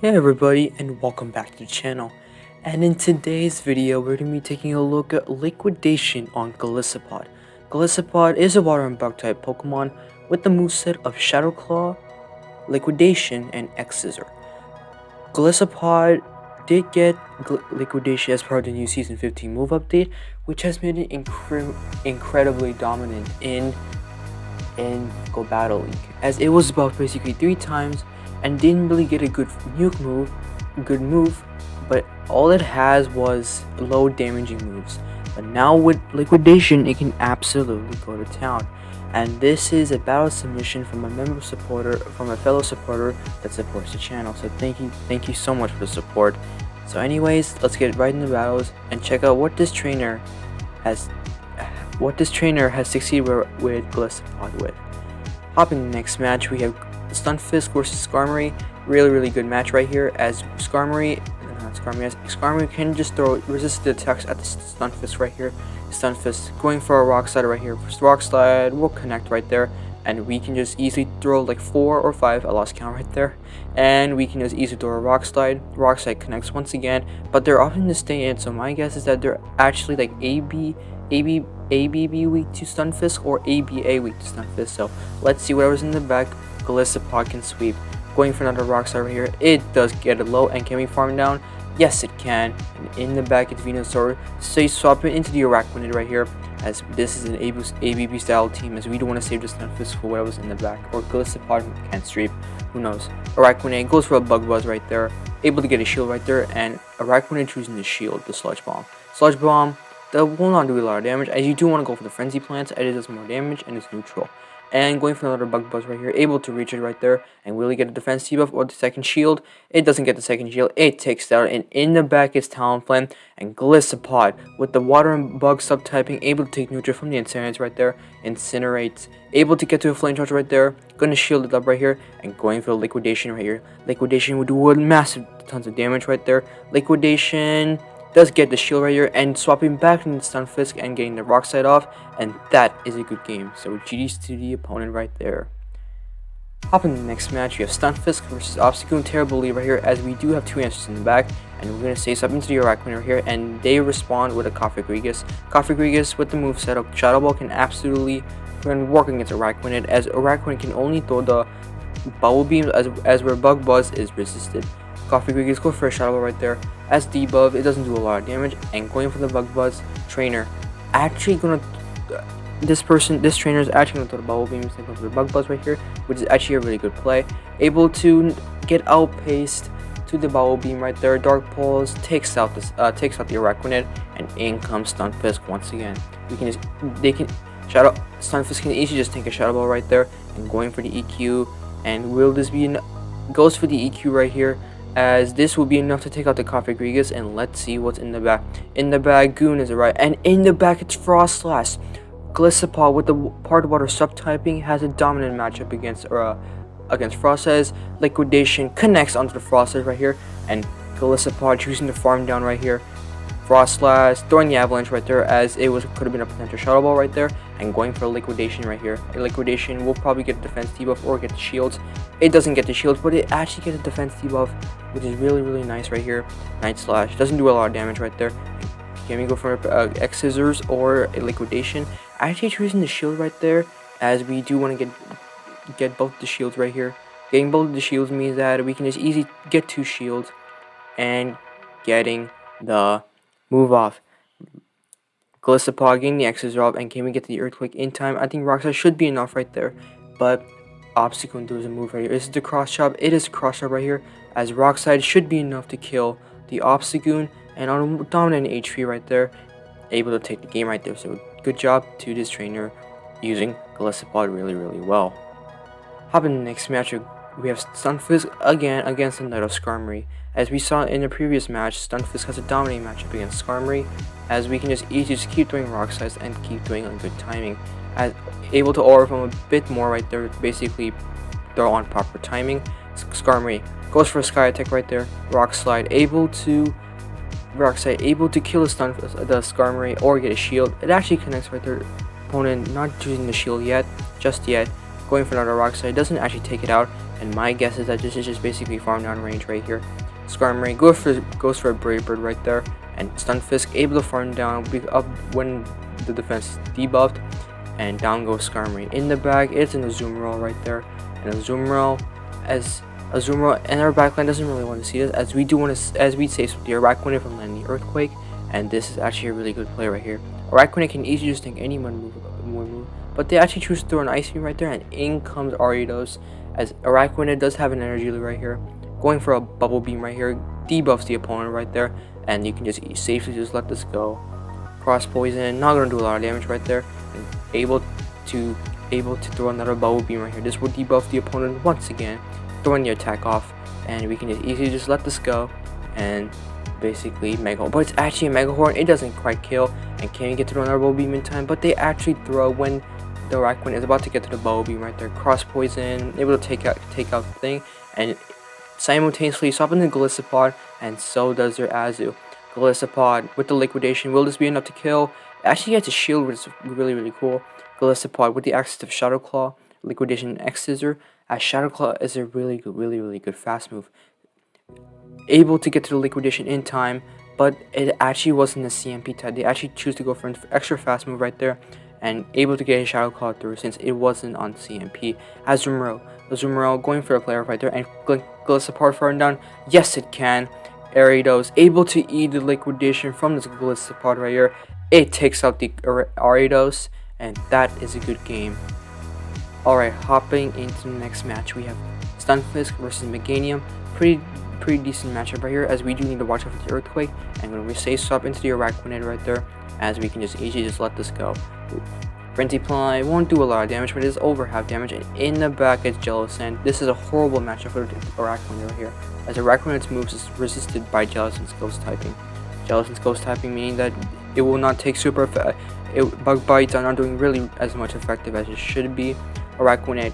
Hey everybody, and welcome back to the channel. And in today's video we're going to be taking a look at Liquidation on Golisopod. Golisopod is a water and bug type Pokemon with the moveset of Shadow Claw, Liquidation, and X-Scissor. Golisopod did get Liquidation as part of the new Season 15 move update, which has made it incredibly dominant in Go Battle League, as it was buffed basically 3 times and didn't really get a good move, but all it has was low damaging moves. But now with Liquidation, it can absolutely go to town. And this is a battle submission from a fellow supporter that supports the channel. So thank you so much for the support. So anyways, let's get right into battles and check out what this trainer has succeeded with Golisopod with. Hopping to the next match, we have Stunfisk versus Skarmory. Really good match right here, as Skarmory can just throw resisted attacks at the Stunfisk right here. Stunfisk going for a Rock Slide right here. First Rock Slide will connect right there, and we can just easily throw like 4 or 5. I lost count right there. And we can just easily throw a Rock Slide. Rock Slide connects once again, but they're opting to stay in. So my guess is that they're actually like ABB weak to Stunfisk or ABA weak to Stunfisk. So let's see whatever's in the back. Golisopod can sweep. Going for another Rock Slide right here. It does get it low, and can we farm down? Yes, it can. And in the back, it's Venusaur. So you swap it into the Araquanid right here, as this is an ABB style team, as we don't want to save the Stunfisk for whatever's in the back. Or Golisopod can sweep. Who knows? Araquanid goes for a Bug Buzz right there. Able to get a shield right there, and Araquanid choosing the shield, the Sludge Bomb. Sludge Bomb, that will not do a lot of damage, as you do want to go for the Frenzy Plants, as it does more damage and it's neutral. And going for another Bug Buzz right here, able to reach it right there, and will he get a defense debuff or the second shield? It doesn't get the second shield, it takes down, and in the back is Talonflame, and Golisopod, with the water and bug subtyping, able to take neutral from the Incinerates right there, Incinerates, able to get to a Flame Charge right there, gonna shield it up right here, and going for Liquidation right here. Liquidation would do a massive tons of damage right there. Liquidation does get the shield right here, and swapping back into Stunfisk and getting the Rock Slide off, and that is a good game. So GG's to the opponent right there. Hopping to the next match, we have Stunfisk versus Obstagoon. Terrible lead right here, as we do have 2 answers in the back, and we're going to say something to the Araquanid right here, and they respond with a Cofagrigus. Cofagrigus with the moveset of Shadow Ball can absolutely work against Araquanid, as Araquanid can only throw the Bubble Beams as where Bug Buzz is resisted. Cofagrigus go for a Shadow Ball right there. As debuff, it doesn't do a lot of damage, and going for the Bug Buzz, trainer actually gonna this trainer is actually gonna throw the Bubble Beams and go for the Bug Buzz right here, which is actually a really good play. Able to get outpaced to the Bubble Beam right there. Dark Pulse takes out the Araquanid, and in comes Stunfisk once again. Stunfisk can easily just take a Shadow Ball right there, and going for the EQ, and will this be goes for the EQ right here, as this will be enough to take out the Cofagrigus. And let's see what's in the back. In the back, Goon is right, and in the back it's Froslass. Golisopod with the part water subtyping has a dominant matchup against Froslass. Liquidation connects onto the Froslass right here, and Golisopod choosing to farm down right here. Froslass throwing the Avalanche right there, as it could have been a potential Shadow Ball right there, and going for Liquidation right here. Liquidation will probably get a defense debuff or get the shields. It doesn't get the shields, but it actually gets a defense debuff, which is really nice right here. Night Slash doesn't do a lot of damage right there. Can we go for X-Scissors or a Liquidation? Actually choosing the shield right there, as we do want to get both the shields right here. Getting both the shields means that we can just easily get 2 shields and getting the move off. Golisopod getting the X's off, and can we get the Earthquake in time? I think Rock Slide should be enough right there, but Obstacle does a move right here. This is the Cross Chop. It is Cross Chop right here, as Rock Slide should be enough to kill the Obstagoon, and on a dominant HP right there, able to take the game right there. So good job to this trainer using Golisopod really well. Hopping in the next match, we have Stunfisk again against another Skarmory. As we saw in the previous match, Stunfisk has a dominating matchup against Skarmory, as we can just easily keep doing Rock Slides and keep doing on good timing. As able to aura from a bit more right there, basically throw on proper timing. Skarmory goes for a Sky Attack right there. Rock Slide able to kill the Skarmory or get a shield. It actually connects right there. Opponent not choosing the shield just yet. Going for another Rock Slide, doesn't actually take it out. and my guess is that this is just basically farm down range right here. Skarmory goes for a Brave Bird right there, and Stunfisk able to farm down up when the defense is debuffed, and down goes Skarmory. In the back, it's an Azumarill right there, and Azumarill and our backline doesn't really want to see this, as we save the Araquanid from landing the Earthquake, and this is actually a really good play right here. Araquanid can easily just take any one move, but they actually choose to throw an Ice Beam right there, and in comes Ariados, as Araquanid does have an energy lead right here, going for a Bubble Beam right here, debuffs the opponent right there, and you can just safely just let this go. Cross Poison, not gonna do a lot of damage right there, and able to throw another Bubble Beam right here. This will debuff the opponent once again, throwing the attack off, and we can just easily just let this go, and basically Mega Horn. But it's actually a Mega Horn, it doesn't quite kill, and can't get to throw another Bubble Beam in time, but they actually throw when the Araquanid is about to get to the Bubble Beam right there. Cross Poison, able to take out the thing, and simultaneously swap in the Golisopod, and so does their Azu. Golisopod with the Liquidation, will this be enough to kill? Actually gets a shield, which is really cool. Golisopod with the access of Shadow Claw, Liquidation X Scissor, as Shadow Claw is a really good fast move. Able to get to the Liquidation in time, but it actually wasn't a CMP type. They actually choose to go for an extra fast move right there, and able to get a Shadow Claw through since it wasn't on CMP. Azumarill going for a player right there, and Golisopod farm down. Yes, it can. Ariados able to eat the Liquidation from this Golisopod right here. It takes out the Ariados, and that is a good game. Alright, hopping into the next match, we have Stunfisk versus Meganium. Pretty decent matchup right here, as we do need to watch out for the Earthquake, and when we save swap into the Araquanid right there, as we can just easily just let this go. Frenzy Ply won't do a lot of damage, but it is over half damage, and in the back it's Jellicent. This is a horrible matchup for the Araquanid right here, as Araquanid's moves is resisted by Jellicent's Ghost typing. Jellicent's Ghost typing meaning that it will not take super Bug Bites are not doing really as much effective as it should be. Araquanid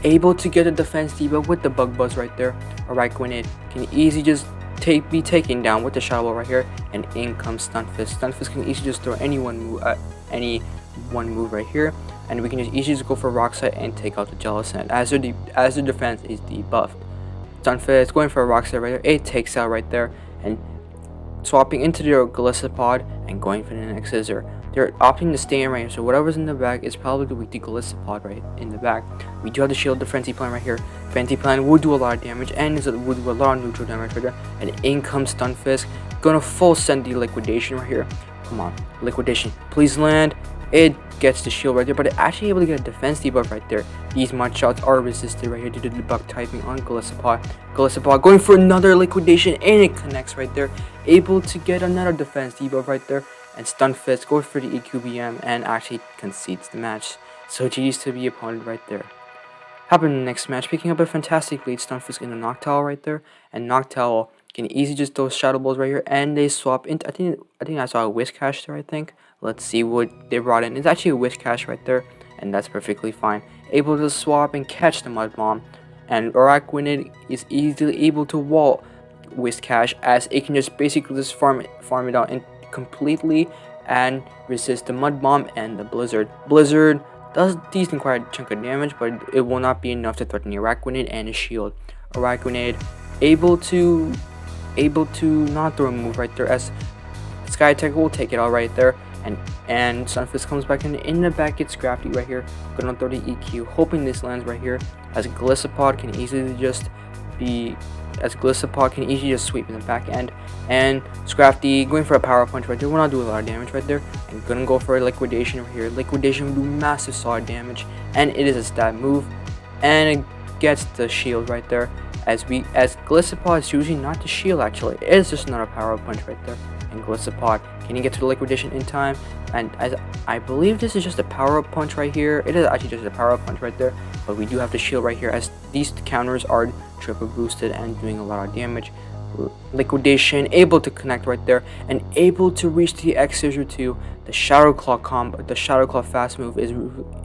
able to get a defense debuff with the Bug Buzz right there. Araquanid can easily just be taken down with the Shadow Ball right here, and in comes Stunfisk. Stunfisk can easily just throw any one move right here, and we can just easily just go for Rock Slide and take out the Jellicent as the defense is debuffed. Stunfisk going for a Rock Slide right there, it takes out right there, and swapping into the Golisopod and going for the next Scissor. They're opting to stay in range, so whatever's in the back is probably the weak Golisopod right in the back. We do have to shield the Frenzy Plan right here. Frenzy Plan will do a lot of damage, and will do a lot of neutral damage right there. And in comes Stunfisk, gonna full send the Liquidation right here. Come on, Liquidation, please land. It gets the shield right there, but it actually able to get a defense debuff right there. These mud shots are resisted right here due to the bug typing on Golisopod. Golisopod going for another Liquidation, and it connects right there. Able to get another defense debuff right there. And Stunfisk goes for the EQBM and actually concedes the match. So GG's to the opponent right there. Happened in the next match, picking up a fantastic lead. Stunfisk in the Noctowl right there, and Noctowl can easily just throw Shadow Balls right here, and they swap into. I think I saw a Whiscash there. I think. Let's see what they brought in. It's actually a Whiscash right there, and that's perfectly fine. Able to swap and catch the Mud Bomb, and Araquanid is easily able to wall Whiscash, as it can just basically just farm it out and completely and resist the Mud Bomb and the Blizzard. Blizzard does decent quite a chunk of damage, but it will not be enough to threaten the Araquanid and his shield. Araquanid able to not throw a move right there, as Sky Attack will take it all right there, and Stunfisk comes back in the back. It's Scrafty right here, gonna throw the EQ, hoping this lands right here, as Golisopod can easily just sweep in the back end, and Scrafty going for a Power Punch right there will not do a lot of damage right there, and gonna go for a Liquidation right here. Liquidation will do massive solid damage, and it is a stab move, and it gets the shield right there, as Golisopod is usually not the shield actually, it is just another Power Punch right there, and Golisopod can you get to the Liquidation in time, and as I believe this is just a Power Punch right here. It is actually just a Power Punch right there, but we do have the shield right here, as these counters are triple boosted and doing a lot of damage. Liquidation able to connect right there, and able to reach the X Scissor 2. The Shadow Claw combo, the Shadow Claw fast move is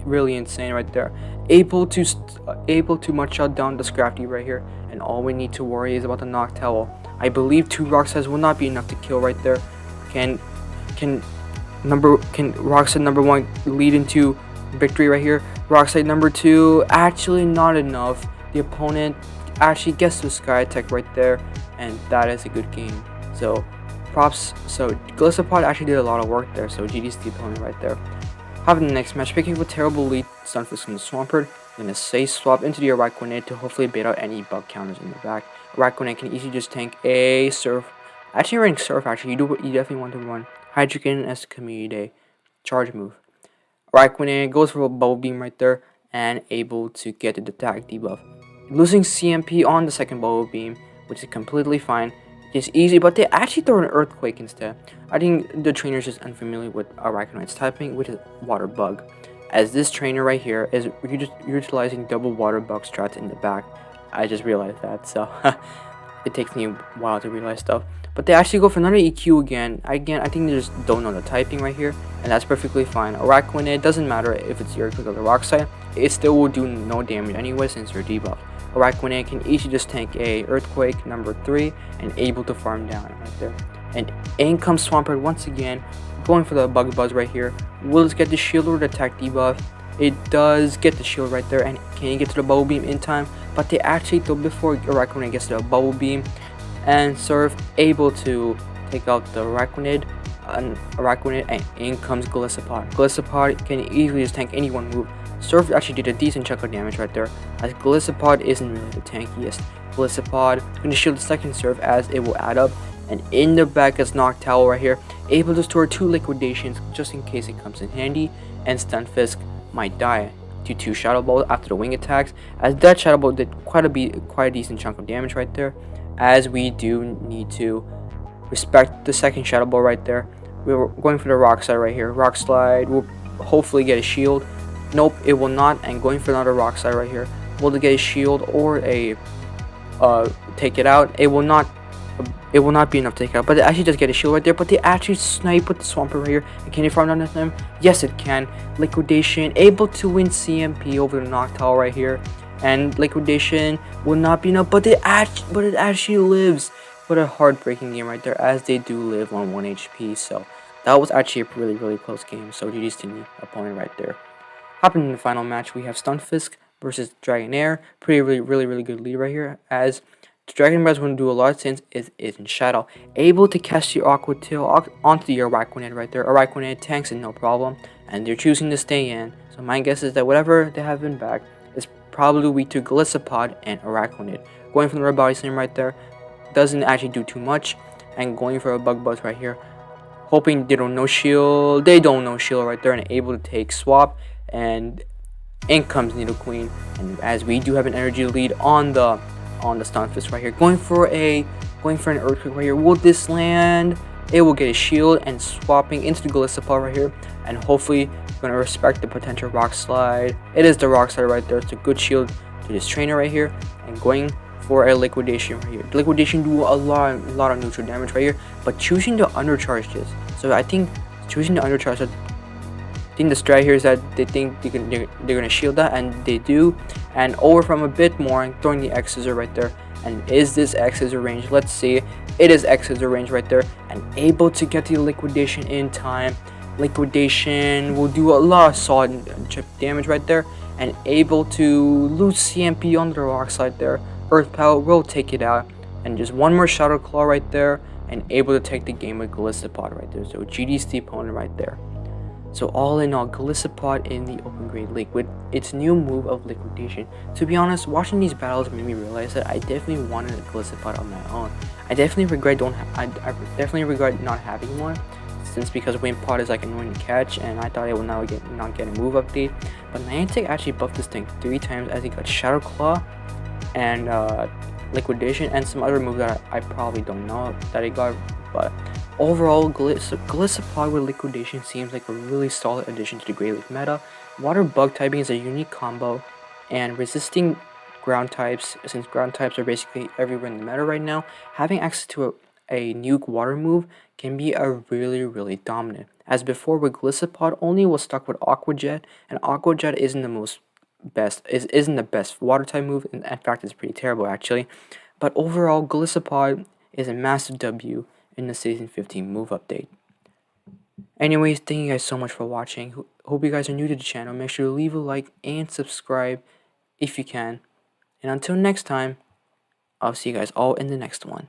really insane right there. Able to much shut down the Scrafty right here, and all we need to worry is about the Noctowl. I believe 2 Rock Slides will not be enough to kill right there. Can Rock Slide number 1 lead into victory right here? Rock Slide number 2 actually not enough. the opponent actually gets to Sky Attack right there, and that is a good game. So props. So Golisopod actually did a lot of work there, so GG's the opponent right there. Having the next match, picking up a terrible lead, Stunfisk from the Swampert, then a safe swap into the Araquanid to hopefully bait out any bug counters in the back. Araquanid can easily just tank a Surf. Actually running Surf, you definitely want to run Hydrogen as a Community Day charge move. Araquanid goes for a Bubble Beam right there and able to get the attack debuff. Losing CMP on the second Bubble Beam, which is completely fine. It's easy, but they actually throw an Earthquake instead. I think the trainer is just unfamiliar with Araquanid's typing, which is Water Bug. As this trainer right here is utilizing double Water Bug strats in the back. I just realized that, so it takes me a while to realize stuff. But they actually go for another EQ again. I think they just don't know the typing right here, and that's perfectly fine. Araquanid, doesn't matter if it's the Earthquake or the Rock Slide, it still will do no damage anyway since you're debuffed. Araquanid can easily just tank a Earthquake number 3 and able to farm down right there. And in comes Swampert once again, going for the Bug Buzz right here. Will it get the shield or the attack debuff? It does get the shield right there, and can you get to the Bubble Beam in time? But they actually, though, before Araquanid gets to the Bubble Beam, and Surf able to take out the Araquanid, and in comes Golisopod. Golisopod can easily just tank any one move. Surf actually did a decent chunk of damage right there, as Golisopod isn't really the tankiest. Golisopod going to shield the second Surf as it will add up, and in the back is Noctowl right here, able to store 2 liquidations just in case it comes in handy, and Stunfisk might die to 2 Shadow Balls after the wing attacks, as that Shadow Ball did quite a decent chunk of damage right there, as we do need to respect the second Shadow Ball right there. We're going for the Rock Slide right here. Rock Slide will hopefully get a shield. Nope, it will not, and going for another Rock Slide right here. Will it get a shield or a take it out? It will not be enough to take it out, but it actually does get a shield right there. But they actually snipe with the Swampert right here. And can it farm down to them? Yes, it can. Liquidation able to win CMP over the Noctowl right here, and Liquidation will not be enough, but it actually lives. What a heartbreaking game right there, as they do live on 1 HP. So that was actually a really close game. So GG's to the opponent right there. Hopping in the final match, we have Stunfisk versus Dragonair. Really good lead right here, as Dragonair is going to do a lot since it is in Shadow. Able to catch the Aqua Tail onto the Araquanid right there. Araquanid tanks it no problem, and they're choosing to stay in. So my guess is that whatever they have in back is probably weak to Golisopod and Araquanid. Going for the Red Body Slam right there doesn't actually do too much, and going for a Bug Buzz right here, hoping they don't know shield. They don't know shield right there, and able to take swap, and in comes Nidoqueen. And as we do have an energy lead on the Stunfisk right here, going for an Earthquake right here. Will this land? It will get a shield, and swapping into the Golisopod right here, and hopefully going to respect the potential Rock Slide. It is the Rock Slide right there. It's a good shield to this trainer right here, and going for a Liquidation right here. The Liquidation do a lot of neutral damage right here, but choosing to undercharge this. So I think choosing to undercharge it, I think the strat here is that they think they're gonna shield that, and they do. And over from a bit more and throwing the X Scissor right there. And is this X Scissor range? Let's see. It is X Scissor range right there, and able to get the Liquidation in time. Liquidation will do a lot of solid chip damage right there, and able to lose CMP on the Rock Slide there. Earth Power will take it out, and just one more Shadow Claw right there, and able to take the game with Golisopod right there. So GG's the opponent right there. So all in all, Golisopod in the Open Grade League with its new move of Liquidation. To be honest, watching these battles made me realize that I definitely wanted a Golisopod on my own. I definitely regret not having one, since because Wimpod is like annoying to catch, and I thought it would not get a move update. But Niantic actually buffed this thing 3 times, as he got Shadow Claw and Liquidation and some other moves that I probably don't know that he got. But overall, Golisopod with Liquidation seems like a really solid addition to the Great League meta. Water Bug typing is a unique combo, and resisting ground types, since ground types are basically everywhere in the meta right now, having access to a nuke water move can be a really dominant. As before with Golisopod, only was stuck with Aqua Jet, and Aqua Jet isn't the best water type move. In fact, it's pretty terrible actually. But overall, Golisopod is a massive W in the Season 15 move update. Anyways, thank you guys so much for watching. Hope you guys are new to the channel. Make sure to leave a like and subscribe if you can. And until next time, I'll see you guys all in the next one.